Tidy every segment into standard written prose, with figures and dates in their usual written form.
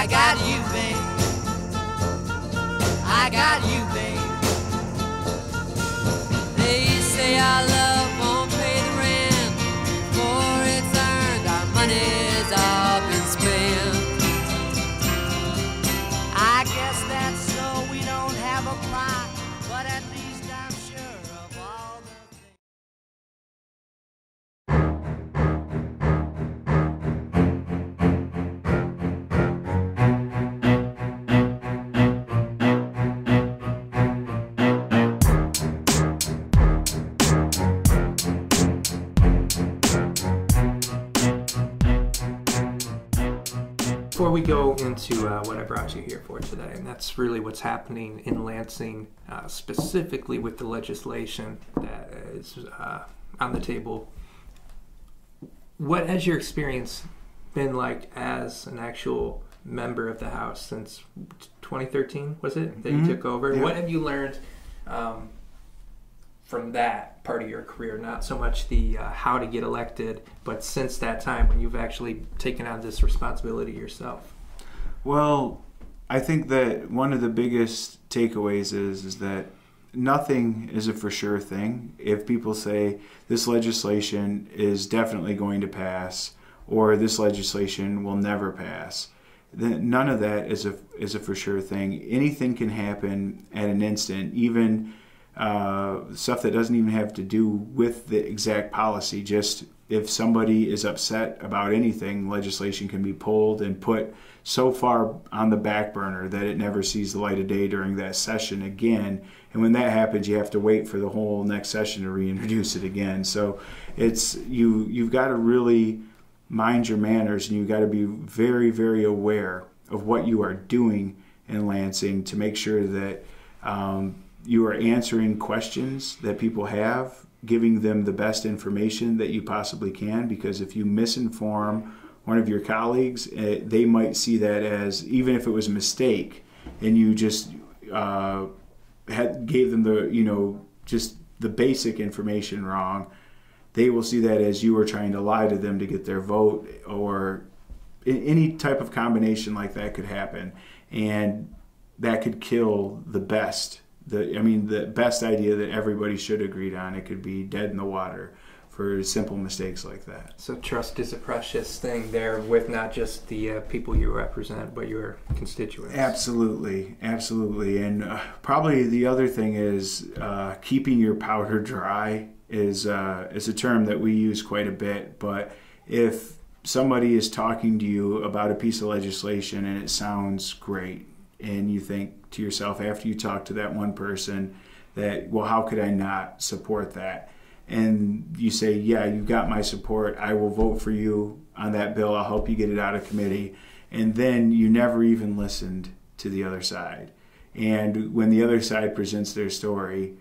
I got you, babe. I got you, babe. They say our love won't pay the rent before it's earned. Our money's all been spent. I guess that's so we don't have a plot, but at least I'm sure of all the things. Before we go into what I brought you here for today, and that's really what's happening in Lansing, specifically with the legislation that is on the table. What has your experience been like as an actual member of the House since 2013, was it, that you took over? Yeah. What have you learned from that part of your career? Not so much the how to get elected, but since that time when you've actually taken on this responsibility yourself. Well, I think that one of the biggest takeaways is that nothing is a for sure thing. If people say this legislation is definitely going to pass or this legislation will never pass, then none of that is a for sure thing. Anything can happen at an instant, even stuff that doesn't even have to do with the exact policy. Just if somebody is upset about anything, legislation can be pulled and put so far on the back burner that it never sees the light of day during that session again. And when that happens, you have to wait for the whole next session to reintroduce it again. So it's you've got to really mind your manners, and you've got to be very, very aware of what you are doing in Lansing to make sure that you are answering questions that people have, giving them the best information that you possibly can, because if you misinform one of your colleagues, they might see that as, even if it was a mistake and you just gave them the, just the basic information wrong, they will see that as you were trying to lie to them to get their vote, or any type of combination like that could happen. And that could kill the best. The best idea that everybody should agree on. It could be dead in the water for simple mistakes like that. So trust is a precious thing there, with not just the people you represent, but your constituents. Absolutely, absolutely. And probably the other thing is keeping your powder dry is a term that we use quite a bit. But if somebody is talking to you about a piece of legislation and it sounds great, and you think to yourself after you talk to that one person that, well, how could I not support that? And you say, yeah, you've got my support. I will vote for you on that bill. I'll help you get it out of committee. And then you never even listened to the other side. And when the other side presents their story,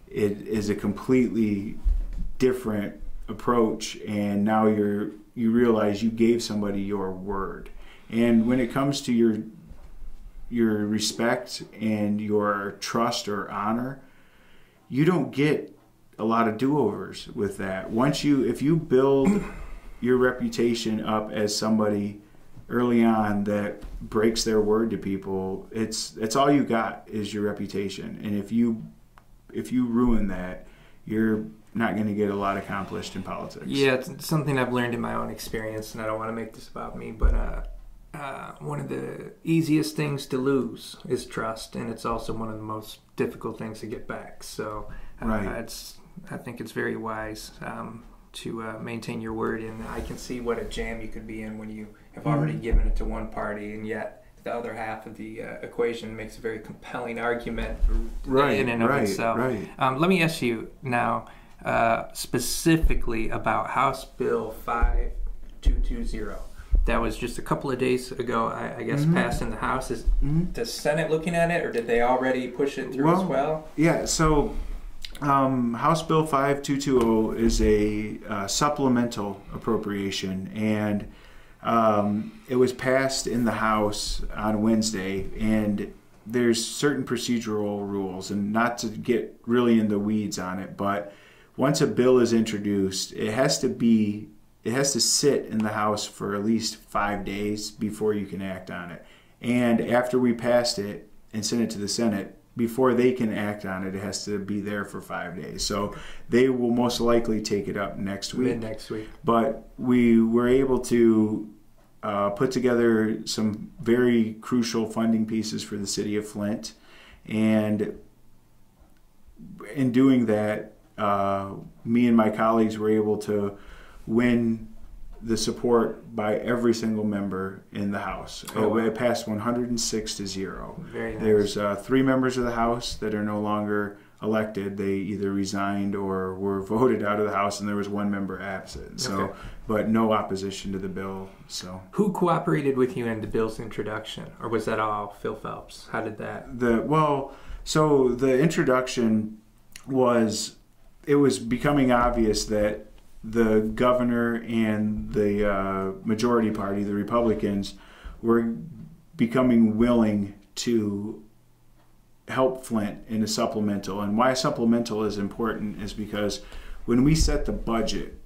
it is a completely different approach. And now you realize you gave somebody your word. And when it comes to your respect and your trust or honor, you don't get a lot of do-overs with that. If you build your reputation up as somebody early on that breaks their word to people, it's all you got is your reputation. And if you ruin that, you're not going to get a lot accomplished in politics. Yeah, it's something I've learned in my own experience, and I don't want to make this about me, but one of the easiest things to lose is trust, and it's also one of the most difficult things to get back. So right. I think it's very wise to maintain your word, and I can see what a jam you could be in when you have already given it to one party, and yet the other half of the equation makes a very compelling argument in and of itself. Right. Let me ask you now specifically about House Bill 5220. That was just a couple of days ago, I guess, passed in the House. Is the Senate looking at it, or did they already push it through as well? Yeah, so House Bill 5220 is a supplemental appropriation, and it was passed in the House on Wednesday, and there's certain procedural rules, and not to get really in the weeds on it, but once a bill is introduced, it has to sit in the House for at least 5 days before you can act on it. And after we passed it and sent it to the Senate, before they can act on it, it has to be there for 5 days. So they will most likely take it up next week. Mid-next week. But we were able to put together some very crucial funding pieces for the city of Flint. And in doing that, me and my colleagues were able to win the support by every single member in the House. It passed 106 to 0. Very nice. There's 3 members of the House that are no longer elected. They either resigned or were voted out of the House, and there was 1 member absent. So, okay. But no opposition to the bill. So, who cooperated with you in the bill's introduction, or was that all Phil Phelps? How did that? So the introduction was becoming obvious that the governor and the majority party, the Republicans, were becoming willing to help Flint in a supplemental. And why a supplemental is important is because when we set the budget,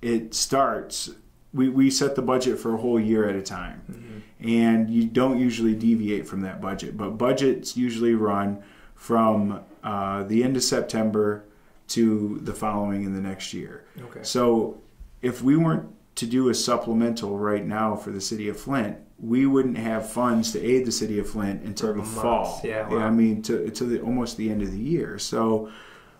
we set the budget for a whole year at a time. Mm-hmm. And you don't usually deviate from that budget. But budgets usually run from the end of September to the following in the next year. Okay. So if we weren't to do a supplemental right now for the city of Flint, we wouldn't have funds to aid the city of Flint until the fall. Yeah, wow. I mean, to almost the end of the year. So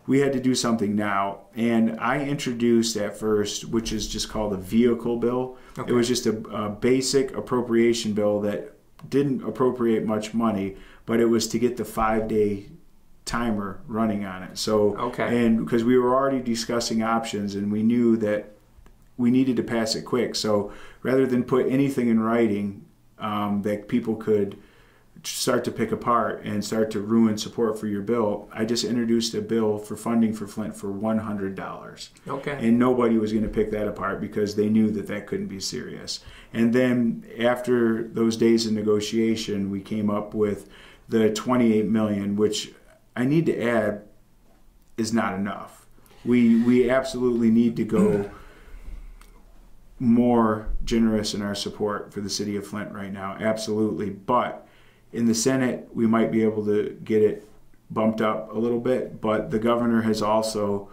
we had to do something now. And I introduced at first, which is just called a vehicle bill. Okay. It was just a basic appropriation bill that didn't appropriate much money, but it was to get the 5-day timer running on it. So, okay. And because we were already discussing options and we knew that we needed to pass it quick. So rather than put anything in writing that people could start to pick apart and start to ruin support for your bill, I just introduced a bill for funding for Flint for $100. Okay. And nobody was going to pick that apart because they knew that that couldn't be serious. And then after those days of negotiation, we came up with the $28 million, which I need to add is not enough. We absolutely need to go more generous in our support for the city of Flint right now, absolutely. But in the Senate, we might be able to get it bumped up a little bit, but the governor has also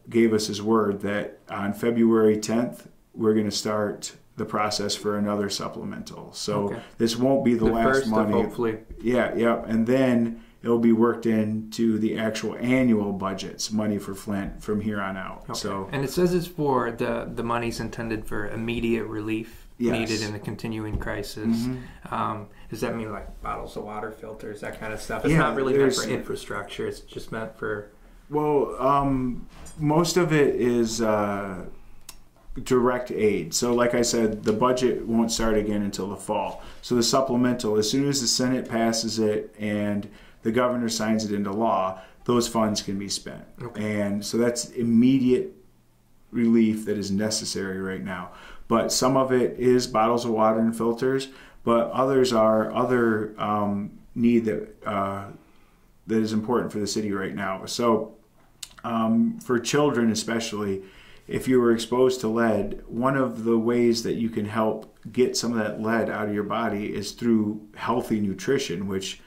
gave us his word that on February 10th, we're going to start the process for another supplemental. So this won't be the last first money. Hopefully. Yeah. And then it'll be worked into the actual annual budgets, money for Flint from here on out. Okay. So, and it says it's for the money's intended for immediate relief needed in the continuing crisis. Mm-hmm. Does that mean like bottles of water, filters, that kind of stuff? It's not really meant for infrastructure. It's just meant for... Well, most of it is direct aid. So like I said, the budget won't start again until the fall. So the supplemental, as soon as the Senate passes it and the governor signs it into law, those funds can be spent. Okay. And so that's immediate relief that is necessary right now. But some of it is bottles of water and filters, but others are other need that is important for the city right now. So for children especially, if you were exposed to lead, one of the ways that you can help get some of that lead out of your body is through healthy nutrition, which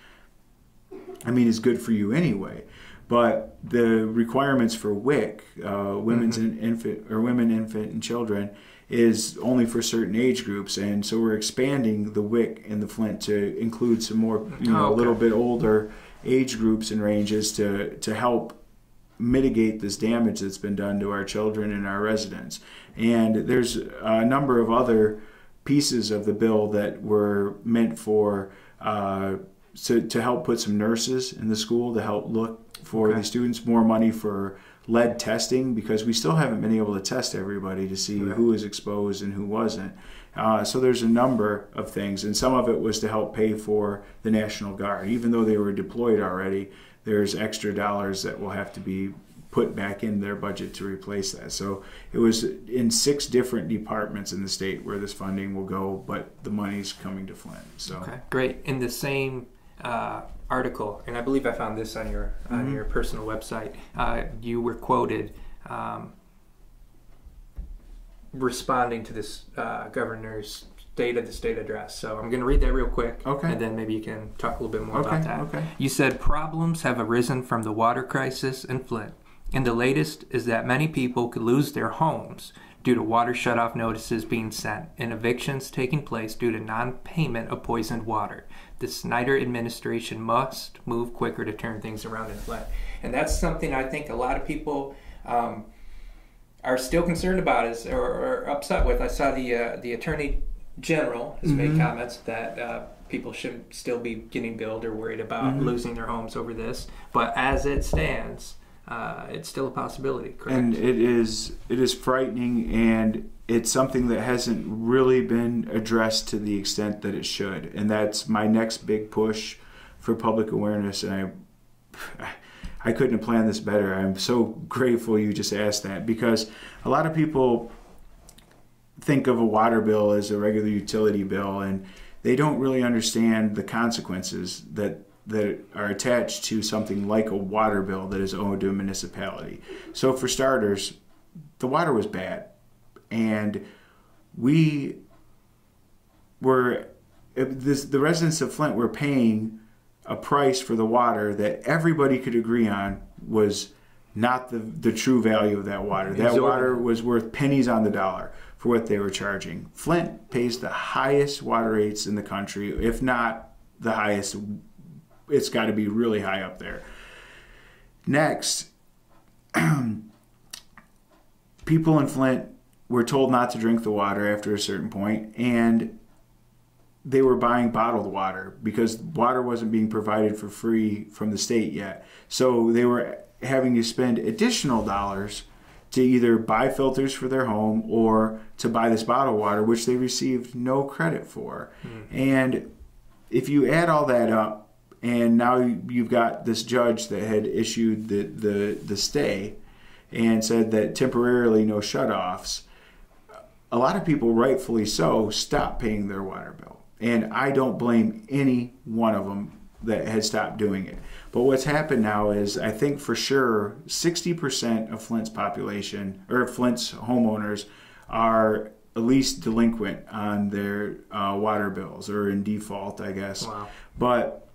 is good for you anyway. But the requirements for WIC, women, infant, and children, is only for certain age groups, and so we're expanding the WIC in the Flint to include some more, a little bit older age groups and ranges to help mitigate this damage that's been done to our children and our residents. And there's a number of other pieces of the bill that were meant for to help put some nurses in the school to help look for the students, more money for lead testing, because we still haven't been able to test everybody to see who was exposed and who wasn't. So there's a number of things, and some of it was to help pay for the National Guard. Even though they were deployed already, there's extra dollars that will have to be put back in their budget to replace that. So it was in 6 different departments in the state where this funding will go, but the money's coming to Flint. So great. In the same article, and I believe I found this on your personal website, you were quoted responding to this governor's date of the state address. So I'm going to read that real quick. Okay. And then maybe you can talk a little bit more about that. Okay. You said problems have arisen from the water crisis in Flint. And the latest is that many people could lose their homes due to water shutoff notices being sent and evictions taking place due to non-payment of poisoned water. The Snyder administration must move quicker to turn things around in Flint. And that's something I think a lot of people are still concerned about or upset with. I saw the Attorney General has made comments that people should still be getting billed or worried about losing their homes over this. But as it stands, it's still a possibility, correct? And it is frightening, and it's something that hasn't really been addressed to the extent that it should. And that's my next big push for public awareness. And I couldn't have planned this better. I'm so grateful you just asked that, because a lot of people think of a water bill as a regular utility bill, and they don't really understand the consequences that are attached to something like a water bill that is owed to a municipality. So for starters, the water was bad, and the residents of Flint were paying a price for the water that everybody could agree on was not the true value of that water. That water was worth pennies on the dollar for what they were charging. Flint pays the highest water rates in the country, if not the highest. It's got to be really high up there. Next, people in Flint were told not to drink the water after a certain point, and they were buying bottled water because water wasn't being provided for free from the state yet. So they were having to spend additional dollars to either buy filters for their home or to buy this bottled water, which they received no credit for. And if you add all that up, and now you've got this judge that had issued the stay and said that temporarily no shutoffs, a lot of people, rightfully so, stopped paying their water bill. And I don't blame any one of them that had stopped doing it. But what's happened now is, I think for sure 60% of Flint's population, or Flint's homeowners, are at least delinquent on their water bills, or in default, I guess. Wow. But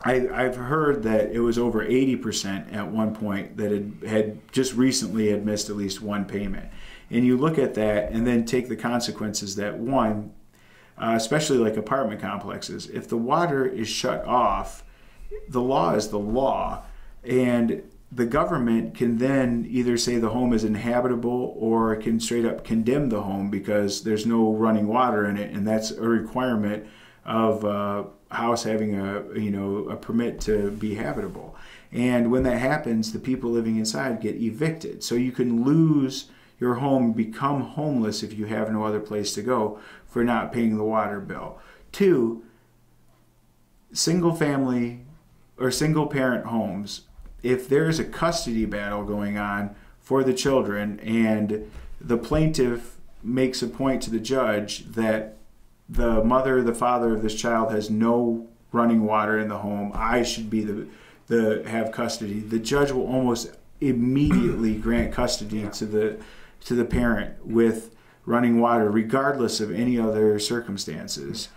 I've heard that it was over 80% at one point that had just recently had missed at least one payment. And you look at that and then take the consequences that, one, especially like apartment complexes, if the water is shut off, the law is the law, and the government can then either say the home is inhabitable or can straight up condemn the home because there's no running water in it, and that's a requirement of a house having a permit to be habitable. And when that happens, the people living inside get evicted. So you can lose your home, become homeless if you have no other place to go for not paying the water bill. Two, single family or single parent homes, if there is a custody battle going on for the children and the plaintiff makes a point to the judge that the mother or the father of this child has no running water in the home, I should be the have custody, the judge will almost immediately grant custody to the parent with running water, regardless of any other circumstances.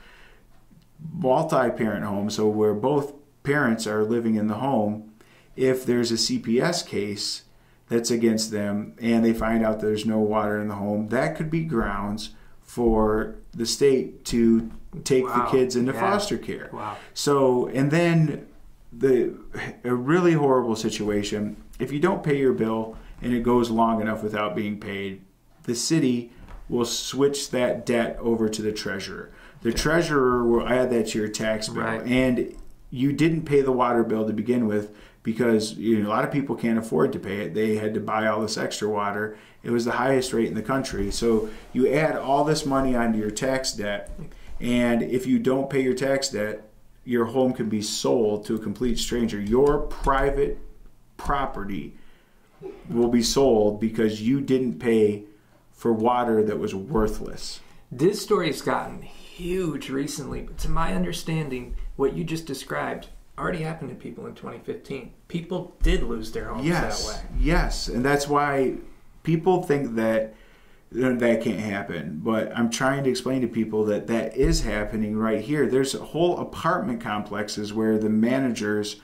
Multi-parent home, so where both parents are living in the home, if there's a CPS case that's against them and they find out there's no water in the home, that could be grounds for the state to take the kids into foster care. Wow. So, and then a really horrible situation, if you don't pay your bill and it goes long enough without being paid, the city will switch that debt over to the treasurer. The treasurer will add that to your tax bill. Right. And you didn't pay the water bill to begin with because a lot of people can't afford to pay it. They had to buy all this extra water. It was the highest rate in the country. So you add all this money onto your tax debt, and if you don't pay your tax debt, your home can be sold to a complete stranger. Your private property will be sold because you didn't pay for water that was worthless. This story has gotten huge recently, but to my understanding, what you just described already happened to people in 2015. People did lose their homes that way. Yes, and that's why people think that that can't happen. But I'm trying to explain to people that that is happening right here. There's whole apartment complexes where the managers,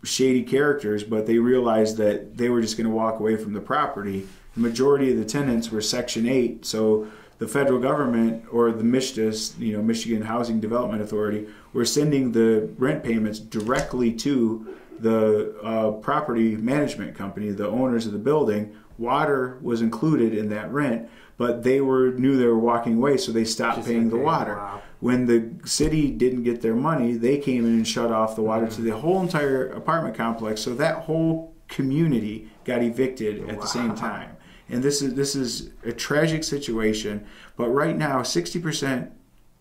shady characters, but they realized that they were just going to walk away from the property. The majority of the tenants were Section 8, so the federal government, or the MISHDAS, Michigan Housing Development Authority, were sending the rent payments directly to the property management company, the owners of the building. Water was included in that rent, but they knew they were walking away, so they stopped paying the water. Wow. When the city didn't get their money, they came in and shut off the water to the whole entire apartment complex. So that whole community got evicted at the same time. And this is a tragic situation. But right now, 60%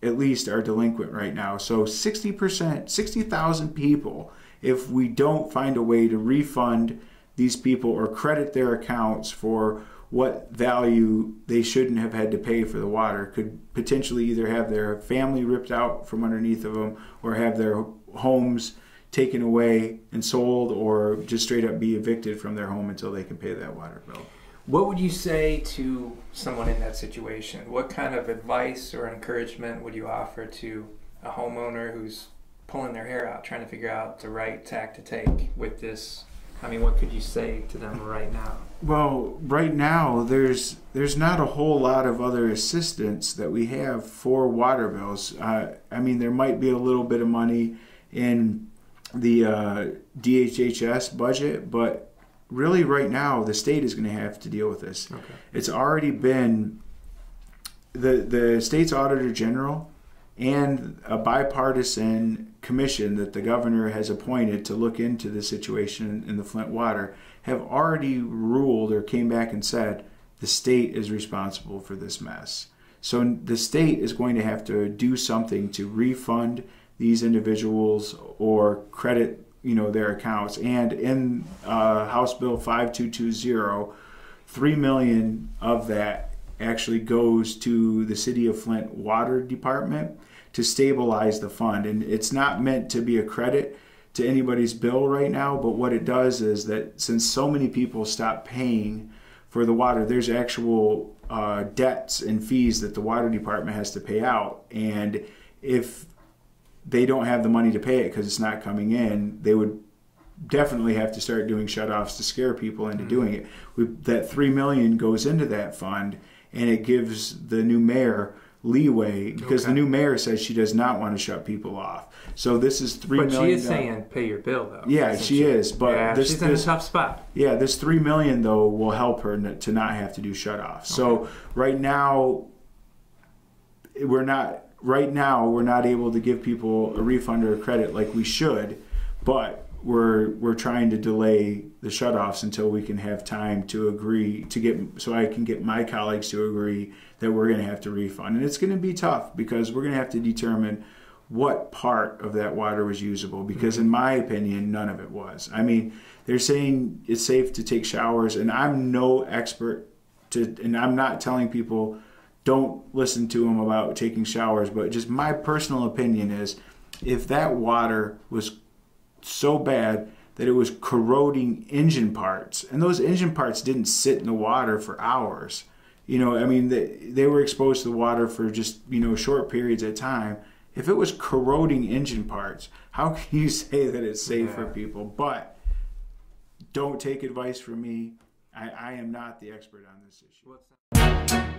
at least are delinquent right now. So 60%, 60,000 people, if we don't find a way to refund these people or credit their accounts for what value they shouldn't have had to pay for the water, could potentially either have their family ripped out from underneath of them, or have their homes taken away and sold, or just straight up be evicted from their home until they can pay that water bill. What would you say to someone in that situation? What kind of advice or encouragement would you offer to a homeowner who's pulling their hair out, trying to figure out the right tack to take with this? I mean, what could you say to them right now? Well, right now, there's not a whole lot of other assistance that we have for water bills. I mean, there might be a little bit of money in the DHHS budget, but really right now, the state is going to have to deal with this. Okay. It's already been the state's auditor general and a bipartisan commission that the governor has appointed to look into the situation in the Flint water have already ruled, or came back and said, the state is responsible for this mess. So the state is going to have to do something to refund these individuals or credit their accounts. And in House Bill 5220, $3 million of that actually goes to the City of Flint Water Department to stabilize the fund. And it's not meant to be a credit to anybody's bill right now, but what it does is that since so many people stop paying for the water, there's actual debts and fees that the water department has to pay out. And if they don't have the money to pay it because it's not coming in, they would definitely have to start doing shutoffs to scare people into doing it. That $3 million goes into that fund, and it gives the new mayor leeway, because the new mayor says she does not want to shut people off. So this is $3 million. But she is saying pay your bill, though. Yeah, she is. But yeah, she's in a tough spot. Yeah, this $3 million though will help her to not have to do shutoffs. So right now we're not able to give people a refund or a credit like we should, but we're trying to delay the shutoffs until we can have time to agree so I can get my colleagues to agree that we're going to have to refund. And it's going to be tough, because we're going to have to determine what part of that water was usable, because in my opinion, none of it was. I mean, they're saying it's safe to take showers, and I'm no expert and I'm not telling people don't listen to them about taking showers, but just my personal opinion is, if that water was so bad that it was corroding engine parts, and those engine parts didn't sit in the water for hours, I mean, they were exposed to the water for just short periods at time. If it was corroding engine parts, how can you say that it's safe for people? But don't take advice from me. I am not the expert on this issue.